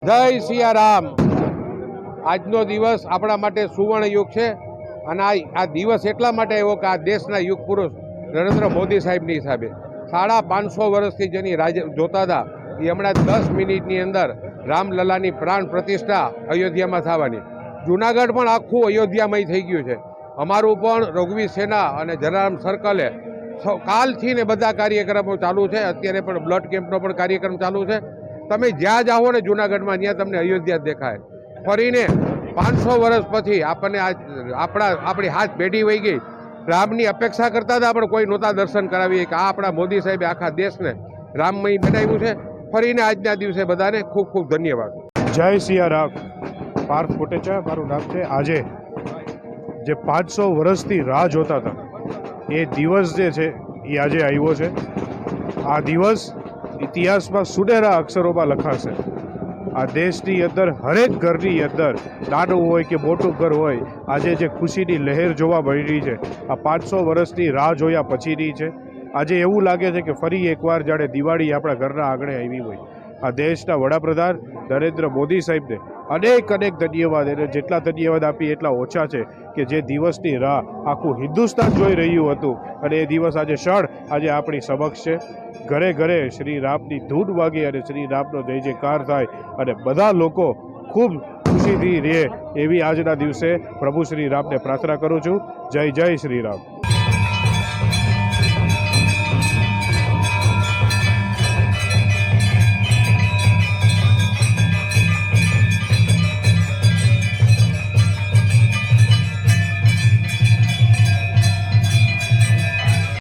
જય સિયારામ। આજનો દિવસ આપણા માટે સુવર્ણ યુગ છે અને આ દિવસ એટલા માટે આવ્યો કે આ દેશના યુગ પુરુષ નરેન્દ્ર મોદી સાહેબની હિસાબે 550 વર્ષથી જેની જોતા હતા એ હમણાં 10 મિનિટની અંદર રામલલાની પ્રાણ પ્રતિષ્ઠા અયોધ્યામાં થવાની। જૂનાગઢ પણ આખું અયોધ્યામય થઈ ગયું છે। અમારું પણ રઘુવીર સેના અને જલારામ સર્કલે કાલથી ને બધા કાર્યક્રમો ચાલુ છે। અત્યારે પણ બ્લડ કેમ્પનો પણ કાર્યક્રમ ચાલુ છે। તમે જ્યાં જાઓ ને જૂનાગઢમાં ત્યાં તમને અયોધ્યા દેખાય। ફરીને 500 વર્ષ પછી આપણને આપણી હાથ પેઢી વહી ગઈ। રામની અપેક્ષા કરતા હતા પણ કોઈ નહોતા દર્શન કરાવીએ કે આ આપણા મોદી સાહેબે આખા દેશને રામમય બનાવ્યું છે। ફરીને આજના દિવસે બધાને ખૂબ ખૂબ ધન્યવાદ। જય સિયારામ। પાર્થ કોટેચા મારું નામ છે। આજે જે 500 વર્ષથી રાહ જોતા હતા એ દિવસ જે છે એ આજે આવ્યો છે। આ દિવસ ઇતિહાસમાં સુનેરા અક્ષરોમાં લખાશે। આ દેશની અંદર હરેક ઘરની અંદર નાનું હોય કે મોટું ઘર હોય આજે જે ખુશીની લહેર જોવા મળી રહી છે આ 500 વર્ષની રાહ જોયા પછીની છે। આજે એવું લાગે છે કે ફરી એકવાર જાણે દિવાળી આપણા ઘરના આંગણે આવી હોય। આ દેશના વડાપ્રધાન નરેન્દ્ર મોદી સાહેબને અનેક ધન્યવાદ। એને જેટલા ધન્યવાદ આપી એટલા ઓછા છે કે જે દિવસની રાહ આખું હિન્દુસ્તાન જોઈ રહ્યું હતું અને એ દિવસ આજે આજે આપણી સમક્ષ છે। ઘરે ઘરે શ્રી રામની ધૂન વાગે અને શ્રી રામનો જય જયકાર થાય અને બધા લોકો ખૂબ ખુશીથી રહે એવી આજના દિવસે પ્રભુ શ્રી રામને પ્રાર્થના કરું છું। જય જય શ્રી રામ।